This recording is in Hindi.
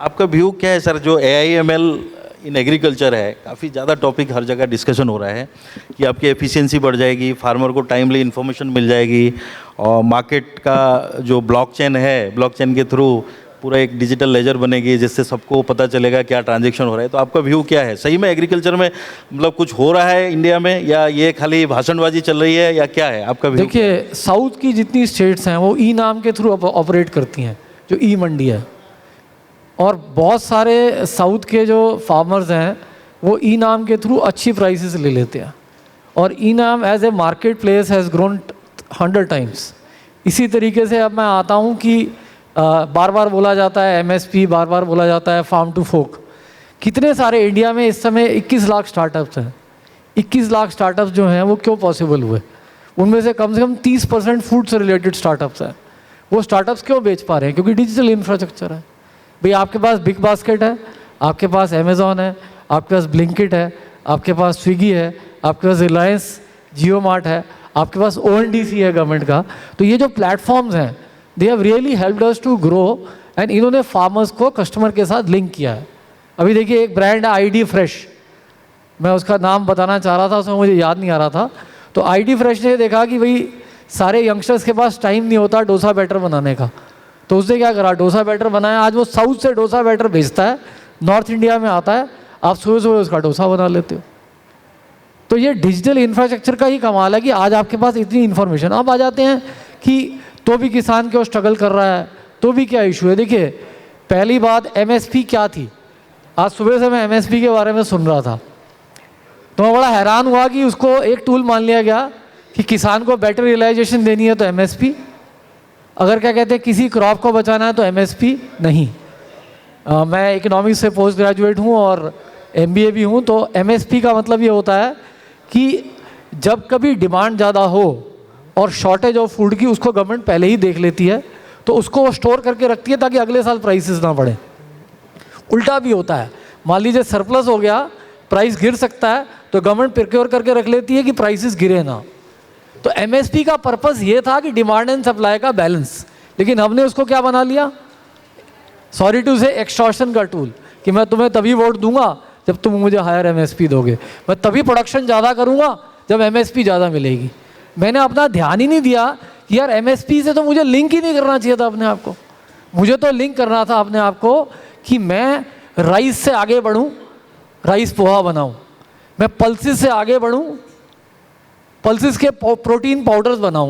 आपका व्यू क्या है सर, जो AIML इन एग्रीकल्चर है, काफ़ी ज़्यादा टॉपिक हर जगह डिस्कशन हो रहा है कि आपकी एफिशिएंसी बढ़ जाएगी, फार्मर को टाइमली इन्फॉर्मेशन मिल जाएगी, और मार्केट का जो ब्लॉकचेन है, ब्लॉकचेन के थ्रू पूरा एक डिजिटल लेजर बनेगी जिससे सबको पता चलेगा क्या ट्रांजैक्शन हो रहा है। तो आपका व्यू क्या है, सही में एग्रीकल्चर में मतलब कुछ हो रहा है इंडिया में, या ये खाली भाषणबाजी चल रही है, या क्या है आपका व्यू? देखिए, साउथ की जितनी स्टेट्स हैं वो ई नाम के थ्रू ऑपरेट करती हैं, जो ई मंडी है, और बहुत सारे साउथ के जो फार्मर्स हैं वो ई नाम के थ्रू अच्छी प्राइसेस ले लेते हैं, और e NAM as a market place has grown 100 times. इसी तरीके से अब मैं आता हूँ कि बार बार बोला जाता है MSP, बार बार बोला जाता है फार्म टू फोक। कितने सारे इंडिया में इस समय 21 लाख स्टार्टअप्स हैं। 21 लाख स्टार्टअप्स जो हैं वो क्यों पॉसिबल हुए? उनमें से कम 30% फूड से रिलेटेड स्टार्टअप्स हैं। वो स्टार्टअप्स क्यों बेच पा रहे हैं? क्योंकि डिजिटल इंफ्रास्ट्रक्चर है। भाई आपके पास बिग बास्केट है, आपके पास अमेज़ॉन है, आपके पास ब्लिंकिट है, आपके पास स्विगी है, आपके पास रिलायंस जियो मार्ट है, आपके पास ONDC है गवर्नमेंट का। तो ये जो प्लेटफॉर्म्स हैं they have really helped us to grow, and इन्होंने फार्मर्स को कस्टमर के साथ लिंक किया है। अभी देखिए एक ब्रांड है ID फ्रेश, मैं उसका नाम बताना चाह रहा था, उसमें मुझे याद नहीं आ रहा था। तो ID फ्रेश ने देखा कि भाई सारे यंगस्टर्स के पास टाइम नहीं होता डोसा बैटर बनाने का, तो उसने क्या करा, डोसा बैटर बनाया। आज वो साउथ से डोसा बैटर भेजता है, नॉर्थ इंडिया में आता है, आप सुबह सुबह उसका डोसा बना लेते हो। तो ये डिजिटल इंफ्रास्ट्रक्चर का ही कमाल है कि आज आपके पास इतनी इन्फॉर्मेशन। अब आ जाते हैं कि तो भी किसान क्यों स्ट्रगल कर रहा है, तो भी क्या इशू है। देखिए पहली बात, MSP क्या थी। आज सुबह से मैं MSP के बारे में सुन रहा था, तो मैं बड़ा हैरान हुआ कि उसको एक टूल मान लिया गया कि किसान को बेटर रियलाइजेशन देनी है तो MSP, अगर क्या कहते हैं किसी क्रॉप को बचाना है तो MSP नहीं। मैं इकोनॉमिक्स से पोस्ट ग्रेजुएट हूँ और MBA भी हूँ। तो MSP का मतलब ये होता है कि जब कभी डिमांड ज़्यादा हो और शॉर्टेज ऑफ फूड की, उसको गवर्नमेंट पहले ही देख लेती है, तो उसको वो स्टोर करके रखती है ताकि अगले साल प्राइसेस ना बढ़े। उल्टा भी होता है, मान लीजिए सरप्लस हो गया, प्राइस गिर सकता है, तो गवर्नमेंट प्रिक्योर करके रख लेती है कि प्राइसेस गिरे ना। तो MSP का पर्पस ये था कि डिमांड एंड सप्लाई का बैलेंस, लेकिन हमने उसको क्या बना लिया, सॉरी टू से एक्सटॉर्शन का टूल, कि मैं तुम्हें तभी वोट दूंगा जब तुम मुझे हायर MSP दोगे, मैं तभी प्रोडक्शन ज़्यादा करूंगा जब MSP ज़्यादा मिलेगी। मैंने अपना ध्यान ही नहीं दिया कि यार MSP से तो मुझे लिंक ही नहीं करना चाहिए था अपने आप को। मुझे तो लिंक करना था अपने आप को कि मैं राइस से आगे बढ़ूं, राइस पोहा बनाऊं, मैं पल्सेस से आगे बढ़ूं, पल्सेस के प्रोटीन पाउडर्स बनाऊं।